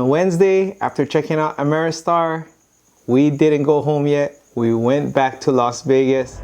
On Wednesday, after checking out Ameristar, we didn't go home yet. We went back to Las Vegas.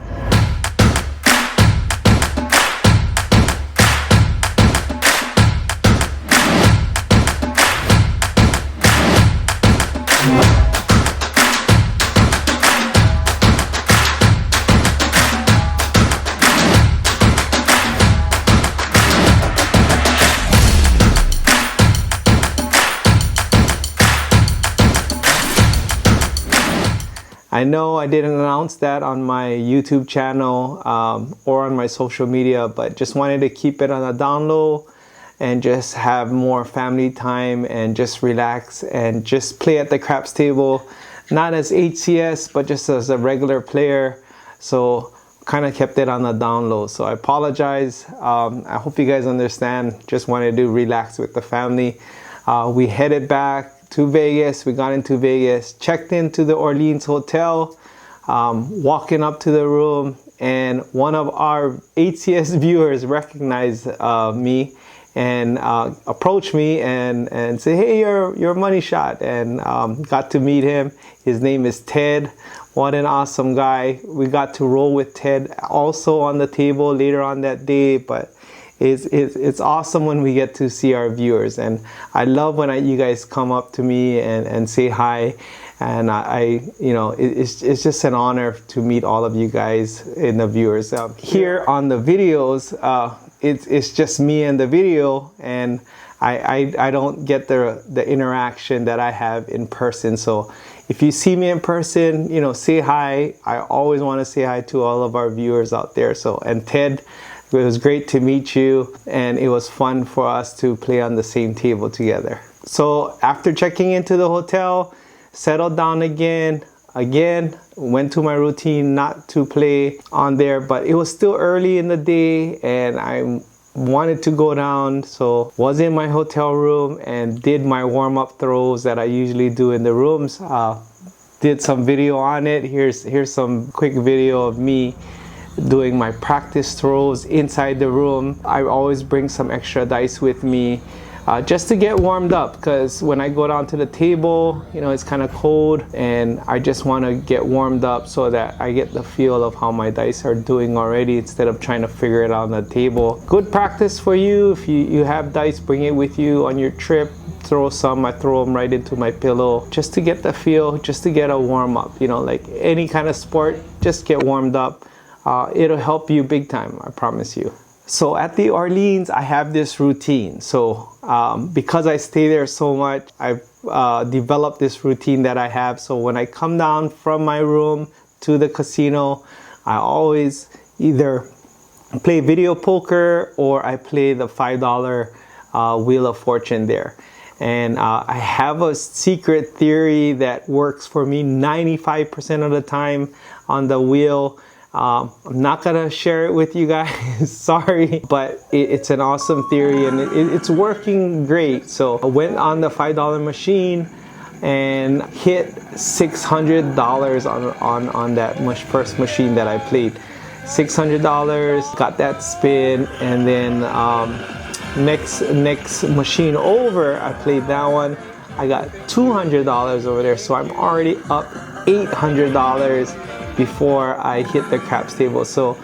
I know I didn't announce that on my YouTube channel or on my social media, but just wanted to keep it on a down low and just have more family time and just relax and just play at the craps table, not as HCS, but just as a regular player. So kind of kept it on the down low. So I apologize. I hope you guys understand. Just wanted to relax with the family. We headed back to Vegas. We got into Vegas, checked into the Orleans hotel, walking up to the room, and one of our HCS viewers recognized me and approached me and said, "Hey, you're Money Shot," and got to meet him. His name is Ted. What an awesome guy. We got to roll with Ted also on the table later on that day, but it's awesome when we get to see our viewers, and I love when you guys come up to me and say hi, and it's just an honor to meet all of you guys and the viewers. Here on the videos, it's just me and the video, and I don't get the interaction that I have in person. So if you see me in person, say hi. I always want to say hi to all of our viewers out there. So, and Ted, it was great to meet you, and it was fun for us to play on the same table together. So after checking into the hotel, settled down again, went to my routine not to play on there, but it was still early in the day and I wanted to go down, so was in my hotel room and did my warm-up throws that I usually do in the rooms. Did some video on it. Here's some quick video of me doing my practice throws inside the room. I always bring some extra dice with me just to get warmed up, because when I go down to the table, it's kind of cold and I just want to get warmed up so that I get the feel of how my dice are doing already instead of trying to figure it out on the table. Good practice for you. If you have dice, bring it with you on your trip. Throw some. I throw them right into my pillow just to get the feel, just to get a warm up. Like any kind of sport, just get warmed up. It'll help you big time, I promise you. So at the Orleans, I have this routine. So because I stay there so much, I've developed this routine that I have. So when I come down from my room to the casino, I always either play video poker or I play the $5 Wheel of Fortune there. And I have a secret theory that works for me 95% of the time on the wheel. I'm not gonna share it with you guys, sorry, but it's an awesome theory and it's working great. So I went on the $5 machine and hit $600 on that first machine that I played. $600, got that spin, and then next machine over, I played that one. I got $200 over there, so I'm already up $800 before I hit the craps table. So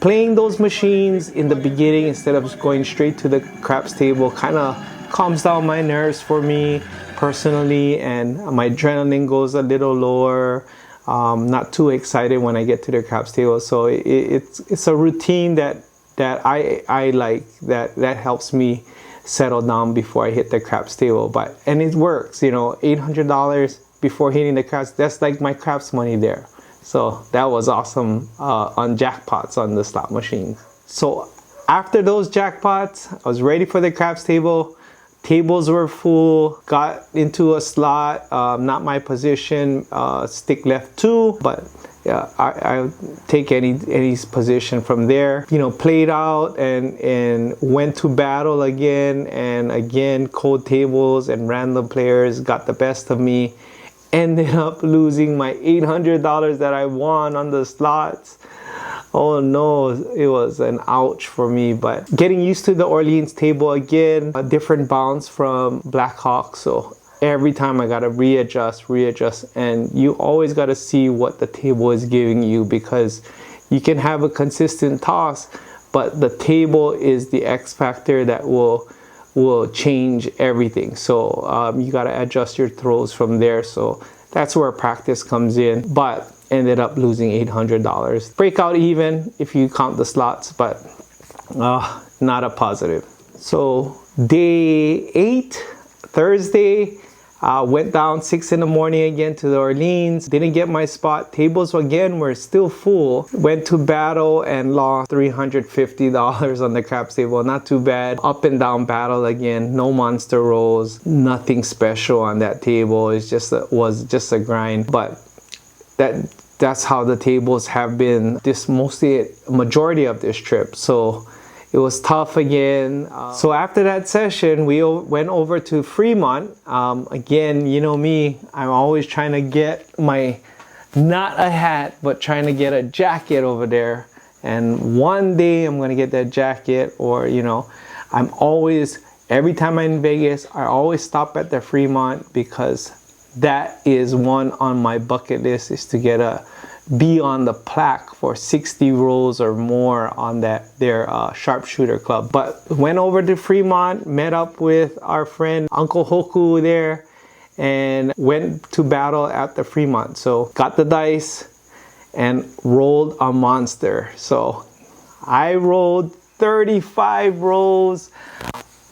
playing those machines in the beginning instead of going straight to the craps table kind of calms down my nerves for me personally, and my adrenaline goes a little lower. Not too excited when I get to the craps table. So it's a routine that I like, that helps me settle down before I hit the craps table. And it works, $800 before hitting the craps, that's like my craps money there. So that was awesome on jackpots on the slot machine. So after those jackpots, I was ready for the craps table. Tables were full, got into a slot, not my position, stick left 2, but yeah, I take any position from there. Played out and went to battle again, and again cold tables and random players got the best of me. Ended up losing my $800 that I won on the slots. Oh no, it was an ouch for me, but getting used to the Orleans table again, a different bounce from Black Hawk. So every time I gotta readjust, and you always gotta see what the table is giving you, because you can have a consistent toss, but the table is the X factor that will change everything. So you gotta adjust your throws from there. So that's where practice comes in. But ended up losing $800. Breakout even if you count the slots, but not a positive. So day 8, Thursday, went down 6 in the morning again to the Orleans. Didn't get my spot. Tables again were still full. Went to battle and lost $350 on the craps table. Not too bad. Up and down battle again. No monster rolls. Nothing special on that table. It was just a grind. But that's how the tables have been this majority of this trip. So it was tough again. So after that session, we went over to Fremont. Again, you know me, I'm always trying to get not a hat, but trying to get a jacket over there. And one day I'm gonna get that jacket, or every time I'm in Vegas, I always stop at the Fremont, because that is one on my bucket list, is to be on the plaque for 60 rolls or more on their sharpshooter club. But went over to Fremont, met up with our friend Uncle Hoku there, and went to battle at the Fremont. So got the dice and rolled a monster. So I rolled 35 rolls,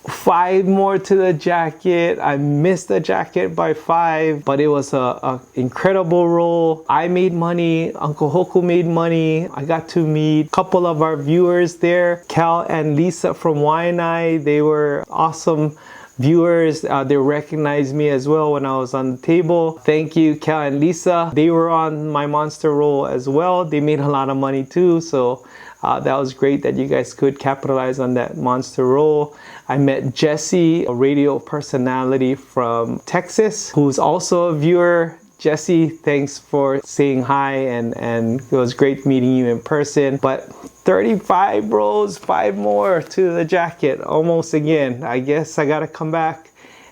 5 more to the jacket. I missed the jacket by 5, but it was a incredible roll. I made money. Uncle Hoku made money. I got to meet a couple of our viewers there, Cal and Lisa from Waianae. They were awesome viewers. They recognized me as well when I was on the table. Thank you, Cal and Lisa. They were on my monster roll as well. They made a lot of money too, so that was great that you guys could capitalize on that monster roll. I met Jesse, a radio personality from Texas, who's also a viewer. Jesse, thanks for saying hi, and it was great meeting you in person. But 35 rolls, 5 more to the jacket, almost again. I guess I gotta come back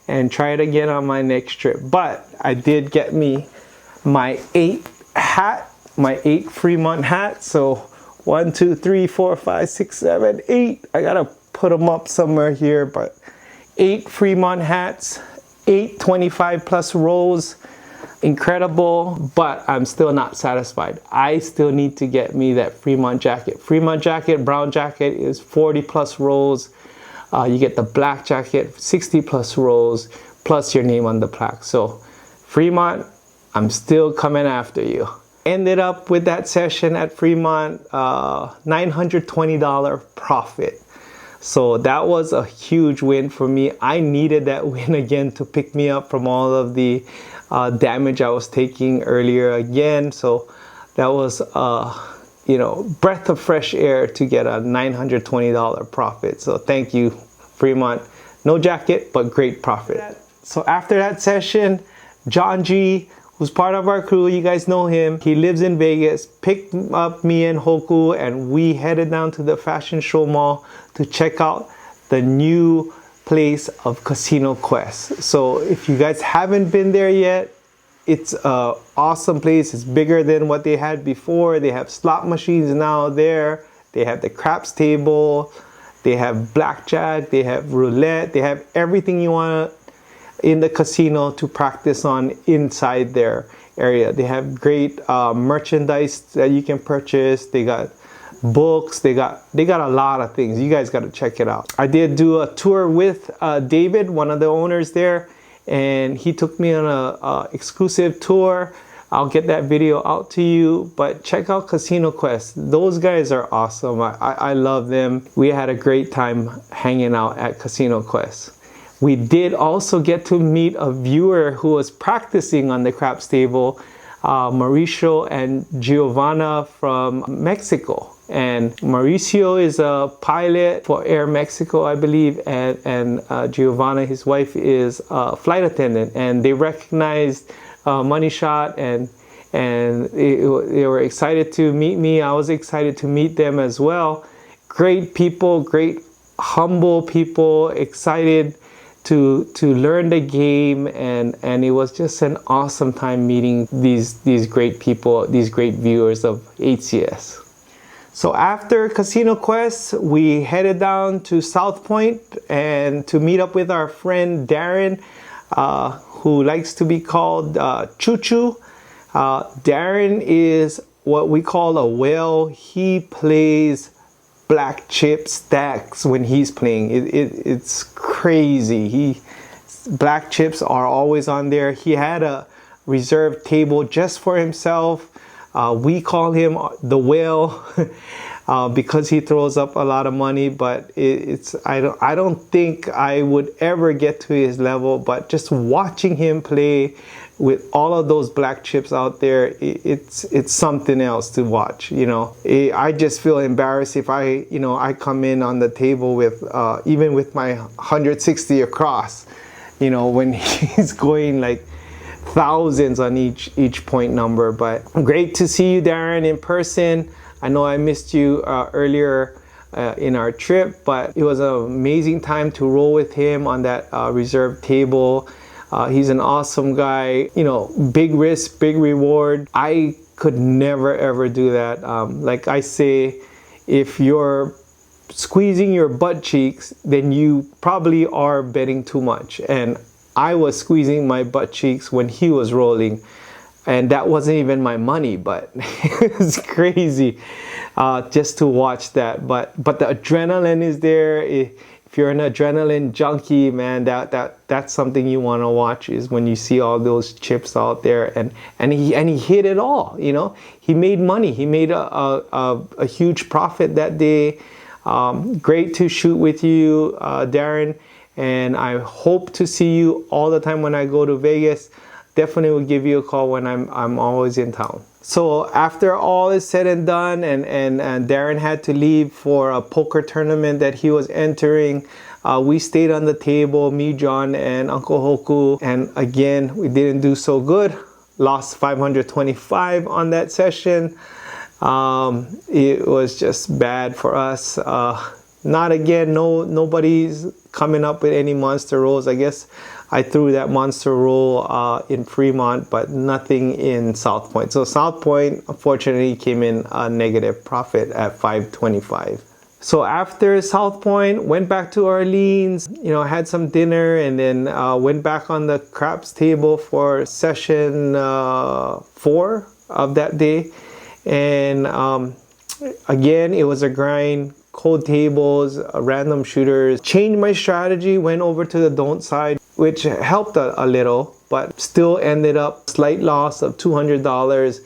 and try it again on my next trip. But I did get me my 8 Fremont hat. So 1, 2, 3, 4, 5, 6, 7, 8. I gotta put them up somewhere here, but 8 Fremont hats, 8 25 plus rolls. Incredible, but I'm still not satisfied. I still need to get me that Fremont jacket. Fremont jacket, brown jacket, is 40 plus rolls. You get the black jacket, 60 plus rolls, plus your name on the plaque. So Fremont, I'm still coming after you. Ended up with that session at Fremont, $920 profit. So that was a huge win for me. I needed that win again to pick me up from all of the damage I was taking earlier again. So that was breath of fresh air to get a $920 profit. So thank you, Fremont. No jacket, but great profit. So after that session, John G, who's part of our crew, you guys know him, he lives in Vegas, picked up me and Hoku, and we headed down to the Fashion Show Mall to check out the new place of Casino Quest. So if you guys haven't been there yet, it's an awesome place. It's bigger than what they had before. They have slot machines now there. They have the craps table. They have blackjack. They have roulette. They have everything you want in the casino to practice on inside their area. They have great merchandise that you can purchase. They got books. They got a lot of things. You guys got to check it out. I did do a tour with David, one of the owners there, and he took me on a exclusive tour. I'll get that video out to you, but check out Casino Quest. Those guys are awesome. I love them. We had a great time hanging out at Casino Quest. We did also get to meet a viewer who was practicing on the craps table, Mauricio and Giovanna from Mexico. And Mauricio is a pilot for Air Mexico, I believe, and Giovanna, his wife, is a flight attendant. And they recognized Money Shot, and and they were excited to meet me. I was excited to meet them as well. Great people, great humble people, excited to learn the game, and it was just an awesome time meeting these great people, these great viewers of HCS. So after Casino Quest, we headed down to South Point and to meet up with our friend Darren, who likes to be called Choo Choo. Darren is what we call a whale. He plays black chip stacks when he's playing. It's crazy. Black chips are always on there. He had a reserved table just for himself. We call him the whale because he throws up a lot of money, but I don't think I would ever get to his level, but just watching him play with all of those black chips out there, it's something else to watch. I just feel embarrassed if I come in on the table with even with my 160 across, when he's going like thousands on each point number. But great to see you, Darren, in person. I know I missed you earlier in our trip, but it was an amazing time to roll with him on that reserve table. He's an awesome guy. Big risk, big reward. I could never ever do that. Like I say, if you're squeezing your butt cheeks, then you probably are betting too much. And I was squeezing my butt cheeks when he was rolling, and that wasn't even my money, but it was crazy just to watch that. But the adrenaline is there. If you're an adrenaline junkie, man, that's something you want to watch, is when you see all those chips out there, and he hit it all. He made money. He made a huge profit that day. Great to shoot with you, Darren. And I hope to see you all the time when I go to Vegas. Definitely will give you a call when I'm always in town. So after all is said and done, and Darren had to leave for a poker tournament that he was entering, we stayed on the table, me, John, and Uncle Hoku. And again, we didn't do so good. Lost 525 on that session. It was just bad for us. Not again, nobody's coming up with any monster rolls. I guess I threw that monster roll in Fremont, but nothing in South Point. So South Point, unfortunately, came in a negative profit at 525. So after South Point, went back to Orleans, had some dinner, and then went back on the craps table for session 4 of that day. And again, it was a grind. Cold tables, random shooters. Changed my strategy, went over to the don't side, which helped a little, but still ended up slight loss of $200.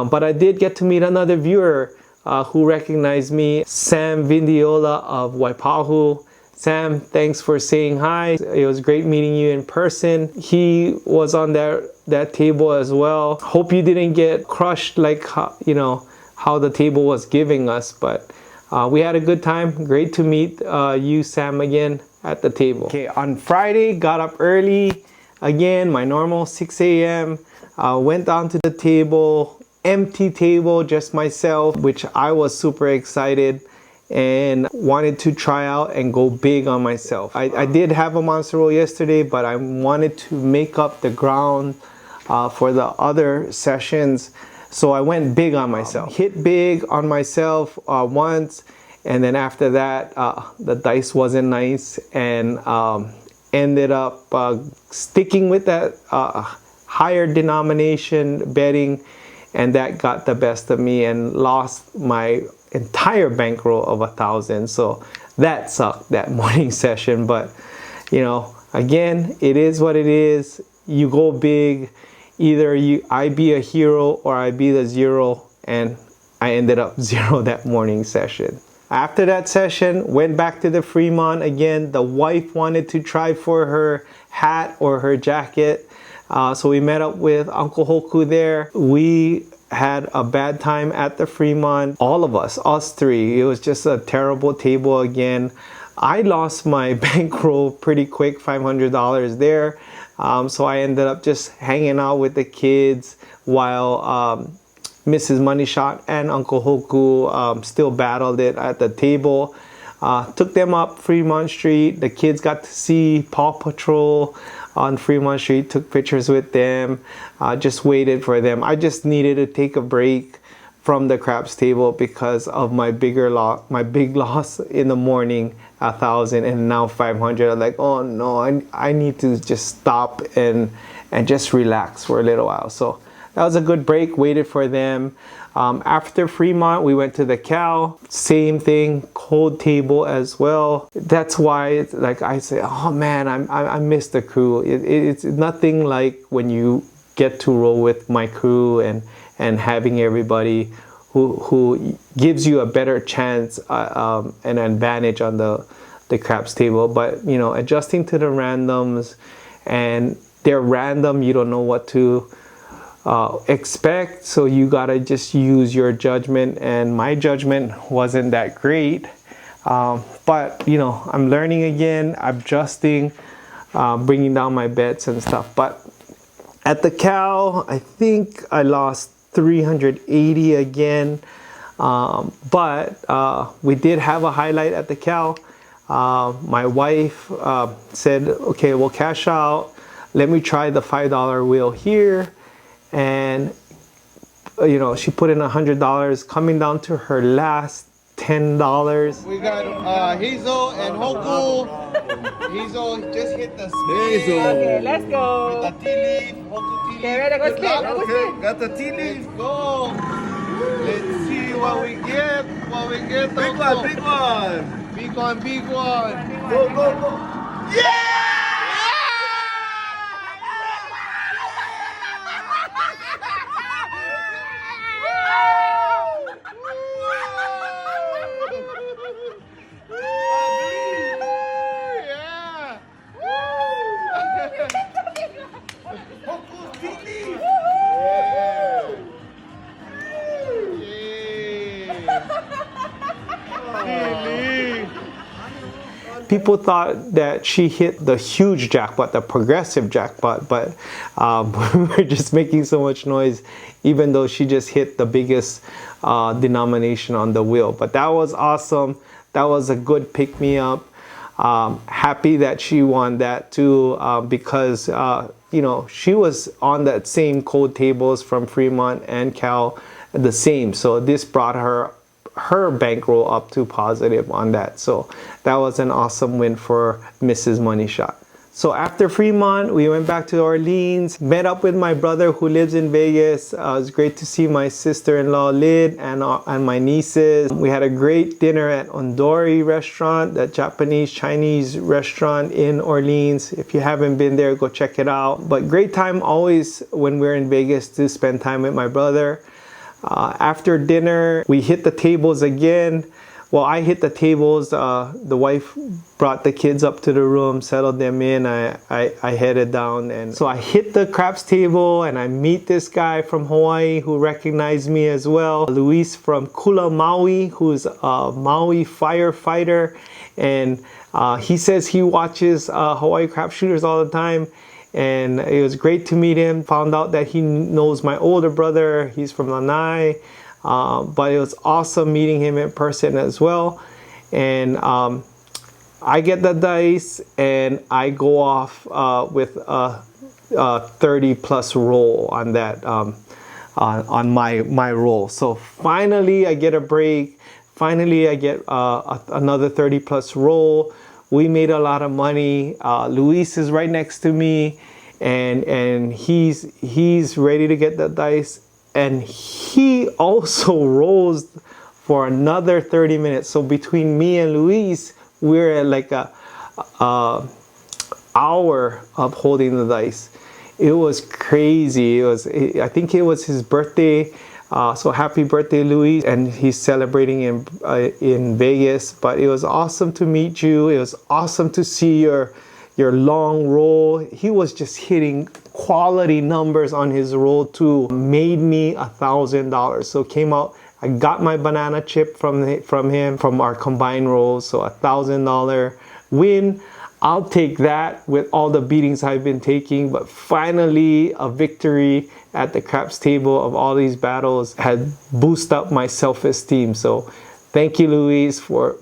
But I did get to meet another viewer who recognized me, Sam Vindiola of Waipahu. Sam, thanks for saying hi. It was great meeting you in person. He was on that table as well. Hope you didn't get crushed like how the table was giving us, but we had a good time. Great to meet you, Sam, again at the table. Okay, on Friday, got up early. Again, my normal 6 a.m. Went down to the table, empty table, just myself, which I was super excited and wanted to try out and go big on myself. I did have a monster roll yesterday, but I wanted to make up the ground for the other sessions. So I went big on myself. Hit big on myself once, and then after that, the dice wasn't nice, and ended up sticking with that higher denomination betting, and that got the best of me and lost my entire bankroll of 1,000. So that sucked, that morning session. But again, it is what it is. You go big. Either I be a hero or I be the zero, and I ended up zero that morning session. After that session, went back to the Fremont again. The wife wanted to try for her hat or her jacket. So we met up with Uncle Hoku there. We had a bad time at the Fremont. All of us three. It was just a terrible table again. I lost my bankroll pretty quick, $500 there. So I ended up just hanging out with the kids while Mrs. Money Shot and Uncle Hoku still battled it at the table. Took them up Fremont Street. The kids got to see Paw Patrol on Fremont Street. Took pictures with them. Just waited for them. I just needed to take a break from the craps table because of my big loss in the morning, 1,000 and now 500. I'm like, oh no, I need to just stop and just relax for a little while. So that was a good break. Waited for them. After Fremont, we went to the Cal. Same thing, cold table as well. That's why it's like I say, oh man, I miss the crew. It's nothing like when you get to roll with my crew and having everybody who gives you a better chance, an advantage on the craps table. But you know, adjusting to the randoms, and they're random, you don't know what to expect, so you gotta just use your judgment, and my judgment wasn't that great, but you know, I'm learning again, adjusting, bringing down my bets and stuff. But at the Cal, I think I lost 380 again, but we did have a highlight at the Cal. My wife said, okay, we'll cash out, let me try the $5 wheel here. And you know, she put in $100, coming down to her last $10. We got Hazel and Hoku. Hazel just hit the spin. Okay, let's go. With the tea leaf, Hoku tea leaf. Okay, ready, go Good spin, luck. go spin. Got the tea leaf. Let's go. Let's see what we get. What we get. Big one, big one. Big one, big one. Go, go, go. Yeah! People thought that she hit the huge jackpot, the progressive jackpot, but we were just making so much noise, even though she just hit the biggest denomination on the wheel. But that was awesome. That was a good pick-me-up. Happy that she won that too, because you know, she was on that same cold tables from Fremont and Cal, the same. So this brought her bankroll up to positive on that. So that was an awesome win for Mrs. Money Shot. So after Fremont, we went back to Orleans, met up with my brother who lives in Vegas. It was great to see my sister-in-law Lid and my nieces. We had a great dinner at Ondori restaurant, that Japanese Chinese restaurant in Orleans. If you haven't been there, go check it out. But great time always when we're in Vegas to spend time with my brother. After dinner, we hit the tables again. Well, I hit the tables. The wife brought the kids up to the room, settled them in. I headed down, and so I hit the craps table, and I meet this guy from Hawaii who recognized me as well. Luis from Kula Maui, who's a Maui firefighter, and he says he watches Hawaii crap shooters all the time. And it was great to meet him. Found out that he knows my older brother. He's from Lanai. But it was awesome meeting him in person as well. And I get the dice and I go off with a 30 plus roll on that, on my roll. So finally I get a break. Finally I get another 30 plus roll. We made a lot of money. Luis is right next to me, and he's ready to get the dice, and he also rolls for another 30 minutes. So between me and Luis, we're at like a hour of holding the dice. It was crazy. I think it was his birthday. So happy birthday, Luis, and he's celebrating in Vegas. But it was awesome to meet you. It was awesome to see your long roll. He was just hitting quality numbers on his roll too. Made me $1,000. So came out. I got my banana chip from him from our combined rolls. So $1,000 win. I'll take that with all the beatings I've been taking, but finally a victory at the craps table of all these battles had boosted up my self-esteem. So thank you, Louise, for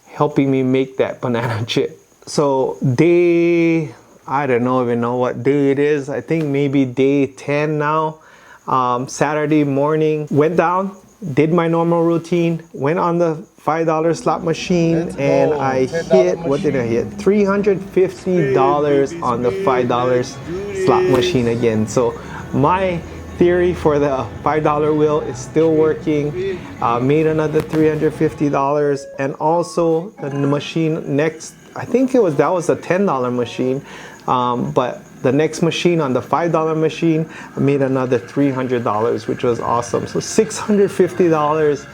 helping me make that banana chip. So I don't even know what day it is. I think maybe day 10 now. Saturday morning, went down, did my normal routine, went on the $5 slot machine, and I hit, what did I hit? $350 on the $5 slot machine again. So my theory for the $5 wheel is still working. Made another $350, and also the machine next, I think that was a $10 machine, but the next machine, on the $5 machine, I made another $300, which was awesome. So $650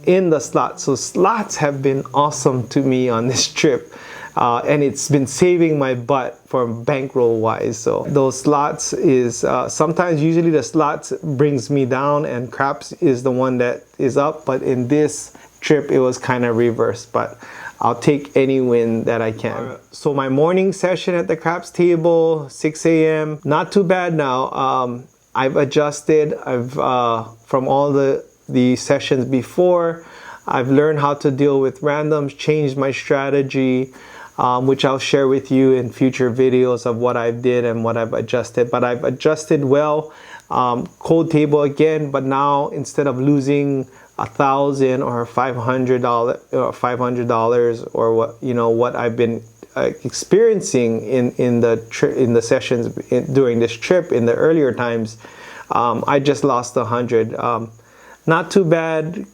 in the slots. So slots have been awesome to me on this trip. And it's been saving my butt for bankroll wise. So those slots is usually the slots brings me down and craps is the one that is up. But in this trip, it was kind of reversed. But I'll take any win that I can. So my morning session at the craps table, 6 a.m. Not too bad now. I've adjusted. From all the sessions before, I've learned how to deal with randoms, changed my strategy, which I'll share with you in future videos of what I've did and what I've adjusted. But I've adjusted well. Cold table again, but now instead of losing $1,000 or $500 or what I've been experiencing in the sessions during this trip in the earlier times, I just lost 100. Not too bad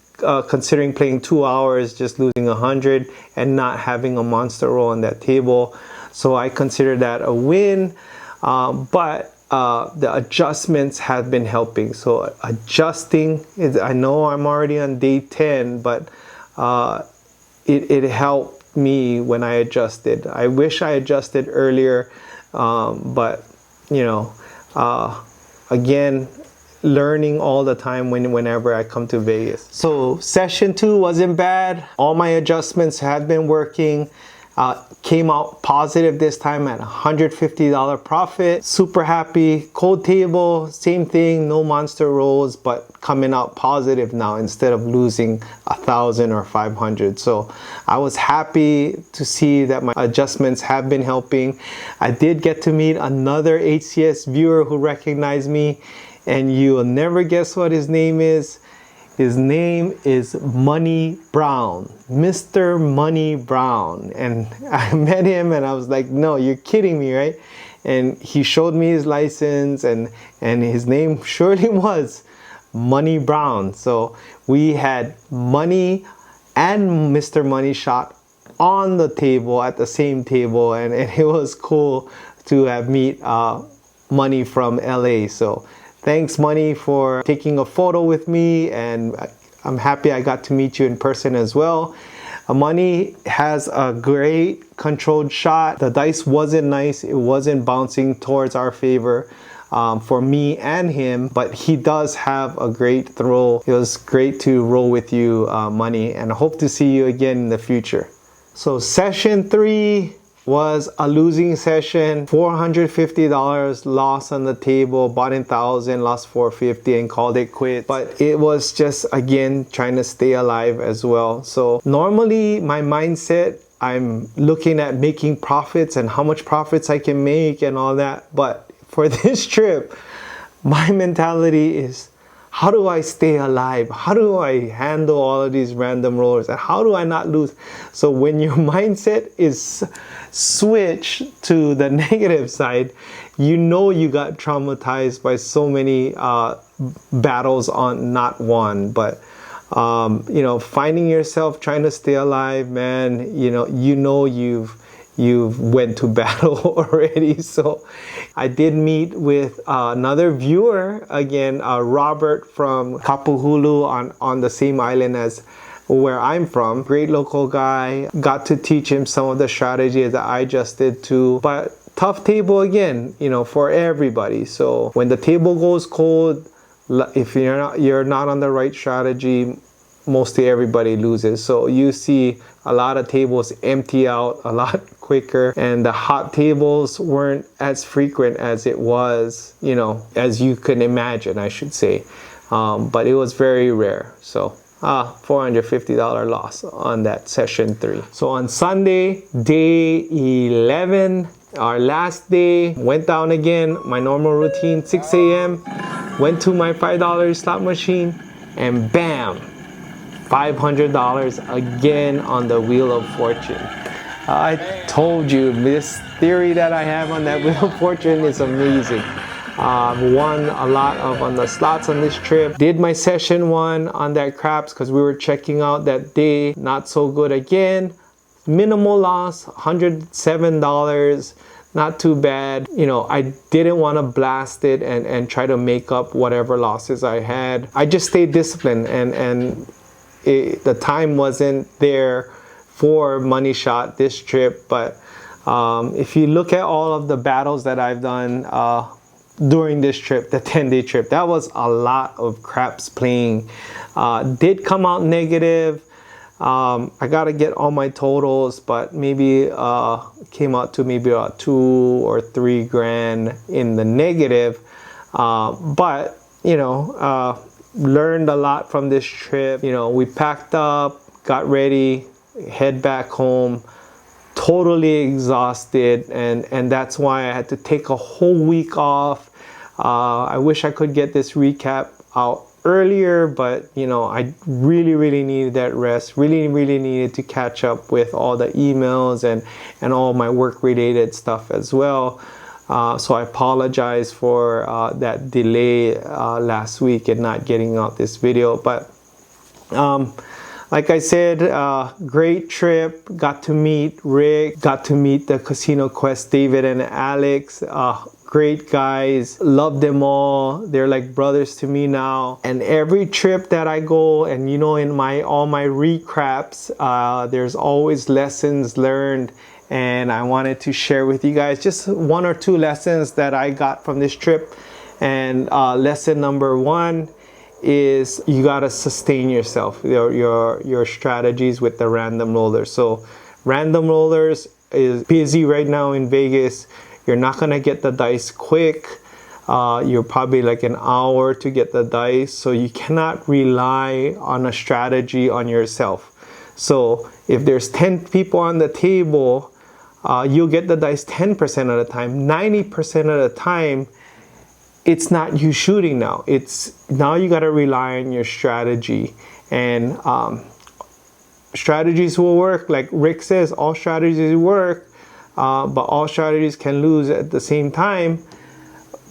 considering playing 2 hours, just losing 100 and not having a monster roll on that table. So I consider that a win, but the adjustments have been helping. So adjusting, I know I'm already on day 10, but it helped me when I adjusted. I wish I adjusted earlier, but again, learning all the time whenever I come to Vegas. So session 2 wasn't bad. All my adjustments have been working. Came out positive this time at $150 profit. Super happy. Cold table, same thing, no monster rolls, but coming out positive now instead of losing 1,000 or 500. So I was happy to see that my adjustments have been helping. I did get to meet another HCS viewer who recognized me, and you will never guess what his name is. His name is Money Brown, Mr. Money Brown. And I met him and I was like, no, you're kidding me, right? And he showed me his license, and his name surely was Money Brown. So we had Money and Mr. Money Shot on the table at the same table, and it was cool to have meet Money from LA. So thanks, Money, for taking a photo with me, and I'm happy I got to meet you in person as well. Money has a great controlled shot. The dice wasn't nice. It wasn't bouncing towards our favor for me and him, but he does have a great throw. It was great to roll with you, Money, and I hope to see you again in the future. So session 3 was a losing session. $450 loss on the table, bought in 1,000, lost 450 and called it quits. But it was just, again, trying to stay alive as well. So normally my mindset, I'm looking at making profits and how much profits I can make and all that. But for this trip, my mentality is, how do I stay alive? How do I handle all of these random rollers? And how do I not lose? So when your mindset is switched to the negative side, you got traumatized by so many battles on not one. But finding yourself trying to stay alive, man, you've went to battle already. So I did meet with another viewer again, Robert from Kapuhulu on the same island as where I'm from. Great local guy. Got to teach him some of the strategies that I just did too. But tough table again, for everybody. So when the table goes cold, if you're not on the right strategy, mostly everybody loses. So you see a lot of tables empty out a lot quicker, and the hot tables weren't as frequent as it was, you know, as you can imagine, I should say. But it was very rare. So $450 loss on that session 3. So on Sunday, day 11, our last day, went down again, my normal routine, 6 a.m. Went to my $5 slot machine, and bam, $500 again on the Wheel of Fortune. I told you, this theory that I have on that Wheel of Fortune is amazing. Won a lot on the slots on this trip. Did my session 1 on that craps because we were checking out that day. Not so good again. Minimal loss, $107. Not too bad. You know, I didn't want to blast it and try to make up whatever losses I had. I just stayed disciplined, and the time wasn't there for money shot this trip. But if you look at all of the battles that I've done during this trip, the 10-day trip, that was a lot of craps playing. Did come out negative. I gotta get all my totals, but maybe came out to maybe about 2 or 3 grand in the negative. But you know, learned a lot from this trip. You know, we packed up, got ready, head back home, totally exhausted, and that's why I had to take a whole week off. I wish I could get this recap out earlier, but you know, I really needed that rest. Really needed to catch up with all the emails and all my work related stuff as well. So I apologize for that delay last week and not getting out this video. But like I said, great trip. Got to meet Rick, got to meet the Casino Quest David and Alex. Great guys, love them all. They're like brothers to me now. And every trip that I go, and you know, in all my recraps, there's always lessons learned. And I wanted to share with you guys just 1 or 2 lessons that I got from this trip. And lesson number 1 is you gotta sustain yourself, your strategies with the random rollers. So random rollers is busy right now in Vegas. You're not gonna get the dice quick. You're probably like an hour to get the dice, so you cannot rely on a strategy on yourself. So if there's 10 people on the table, you'll get the dice 10% of the time. 90% of the time, it's not you shooting now. It's now you gotta rely on your strategy. And strategies will work. Like Rick says, all strategies work. But all strategies can lose at the same time.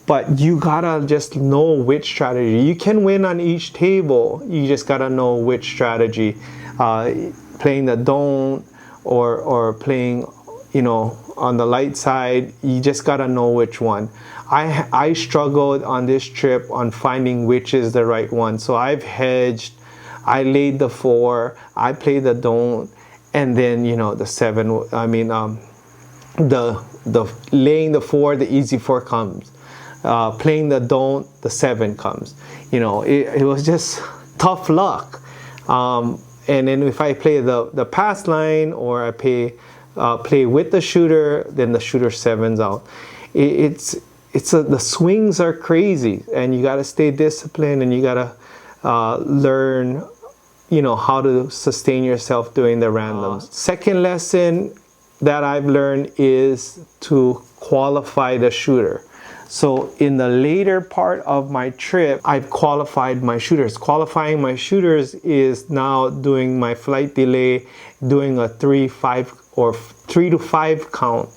But you gotta just know which strategy. You can win on each table. You just gotta know which strategy. Playing the don't or playing, you know, on the light side. You just gotta know which one. I struggled on this trip on finding which is the right one. So I've hedged. I laid the 4. I played the don't, and then you know the 7. I mean. The laying the 4, the easy 4 comes. Playing the don't, the 7 comes. You know, it was just tough luck. And then if I play the pass line, or I play with the shooter, then the shooter 7's out. The swings are crazy, and you got to stay disciplined, and you got to learn, you know, how to sustain yourself doing the randoms. Second lesson that I've learned is to qualify the shooter. So in the later part of my trip, I've qualified my shooters. Qualifying my shooters is now doing my flight delay, doing a 3 to 5 count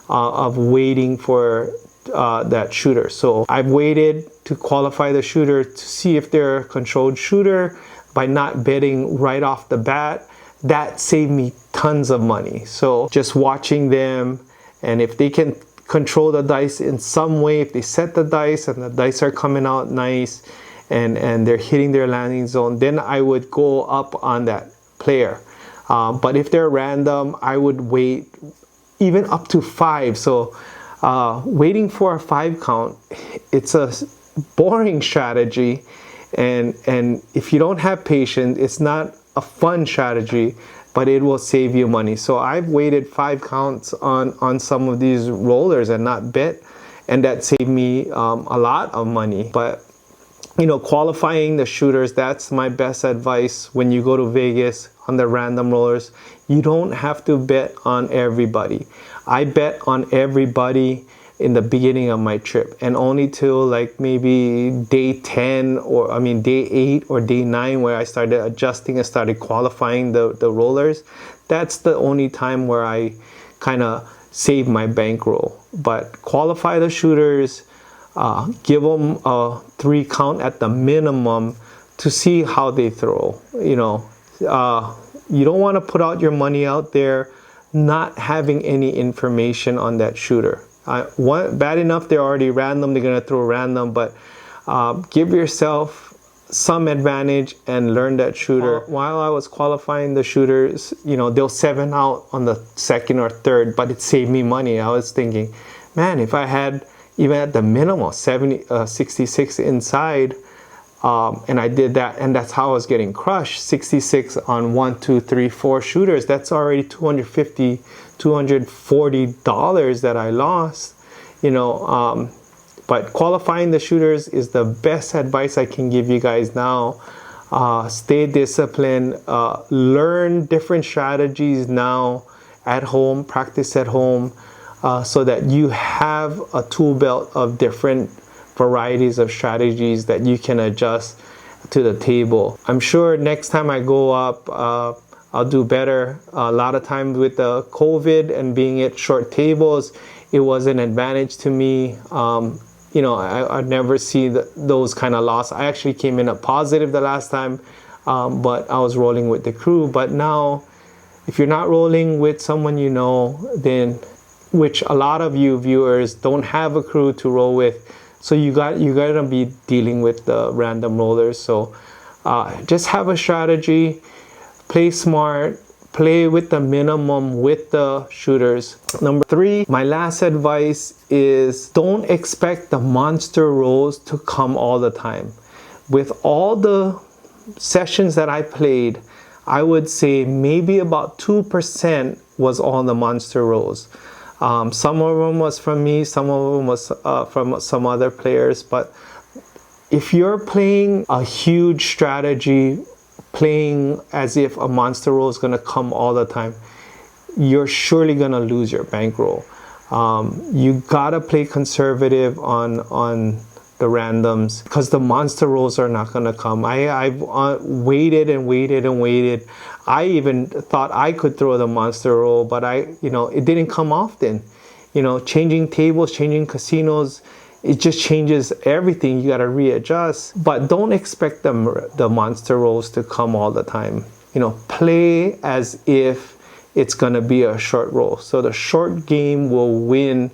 of waiting for that shooter. So I've waited to qualify the shooter to see if they're a controlled shooter by not betting right off the bat. That saved me tons of money. So just watching them, and if they can control the dice in some way, if they set the dice and the dice are coming out nice and they're hitting their landing zone, then I would go up on that player. But if they're random, I would wait even up to 5. So waiting for a 5 count, it's a boring strategy, and if you don't have patience, it's not a fun strategy. but it will save you money. So I've waited 5 counts on some of these rollers and not bet, and that saved me a lot of money. But you know, qualifying the shooters, that's my best advice when you go to Vegas on the random rollers. You don't have to bet on everybody. I bet on everybody in the beginning of my trip, and only till like maybe day 10 or day 8 or day 9 where I started adjusting and started qualifying the rollers. That's the only time where I kind of save my bankroll. But qualify the shooters, give them a 3 count at the minimum to see how they throw. You know, you don't want to put out your money out there not having any information on that shooter. Bad enough they're already random, they're going to throw random, but give yourself some advantage and learn that shooter. While I was qualifying the shooters, you know, they'll 7 out on the 2nd or 3rd, but it saved me money. I was thinking, man, if I had even at the minimum 66 inside, and I did that, and that's how I was getting crushed. 66 on 1, 2, 3, 4 shooters. That's already $250, $240 that I lost. You know, but qualifying the shooters is the best advice I can give you guys now. Stay disciplined. Learn different strategies now at home. Practice at home, so that you have a tool belt of different varieties of strategies that you can adjust to the table. I'm sure next time I go up, I'll do better. A lot of times with the COVID and being at short tables, it was an advantage to me. You know, I'd never see those kind of loss. I actually came in a positive the last time, but I was rolling with the crew. But now, if you're not rolling with someone you know, then, which a lot of you viewers don't have a crew to roll with, so you gotta be dealing with the random rollers. So just have a strategy, play smart, play with the minimum with the shooters. Number 3, my last advice is don't expect the monster rolls to come all the time. With all the sessions that I played, I would say maybe about 2% was all the monster rolls. Some of them was from me, some of them was from some other players. But if you're playing a huge strategy, playing as if a monster roll is going to come all the time, you're surely going to lose your bankroll. You gotta play conservative on the randoms, because the monster rolls are not going to come. I've waited and waited and waited. I even thought I could throw the monster roll, but it didn't come often. You know, changing tables, changing casinos, it just changes everything. You got to readjust. But don't expect the monster rolls to come all the time. You know, play as if it's going to be a short roll. So the short game will win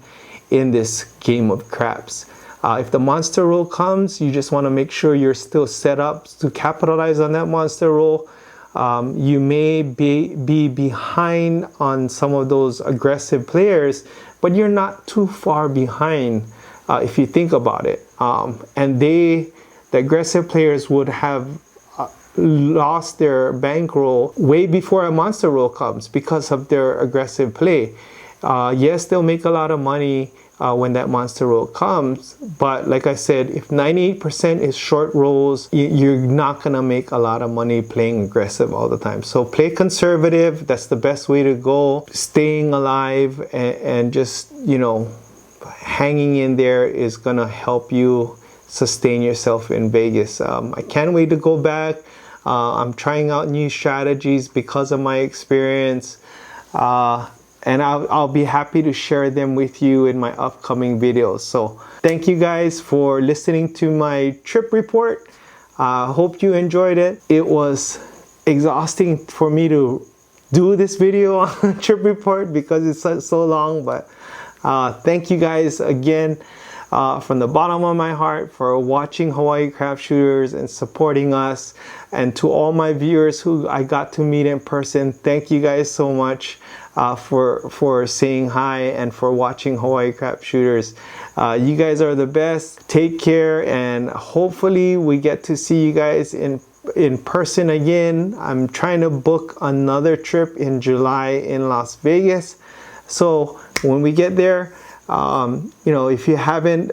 in this game of craps. If the monster roll comes, you just want to make sure you're still set up to capitalize on that monster roll. You may be behind on some of those aggressive players, but you're not too far behind if you think about it. And the aggressive players would have lost their bankroll way before a monster roll comes because of their aggressive play. Yes, they'll make a lot of money when that monster roll comes, but like I said, if 98% is short rolls, you're not gonna make a lot of money playing aggressive all the time. So play conservative. That's the best way to go. Staying alive and just, you know, hanging in there is gonna help you sustain yourself in Vegas. I can't wait to go back. I'm trying out new strategies because of my experience. And I'll be happy to share them with you in my upcoming videos. So thank you guys for listening to my trip report. Hope you enjoyed it. It was exhausting for me to do this video on the trip report because it's so long, but thank you guys again from the bottom of my heart for watching Hawaii Craft Shooters and supporting us. And to all my viewers who I got to meet in person, thank you guys so much for saying hi and for watching Hawaii Craft Shooters. You guys are the best. Take care, and hopefully we get to see you guys in in person again. I'm trying to book another trip in July in Las Vegas. So when we get there, if you haven't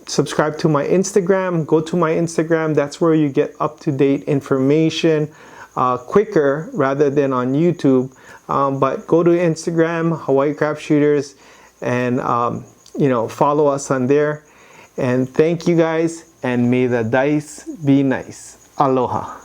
subscribed to my Instagram, go to my Instagram. That's where you get up-to-date information quicker rather than on YouTube. But go to Instagram, Hawaii Crap Shooters, and follow us on there. And thank you guys, and may the dice be nice. Aloha.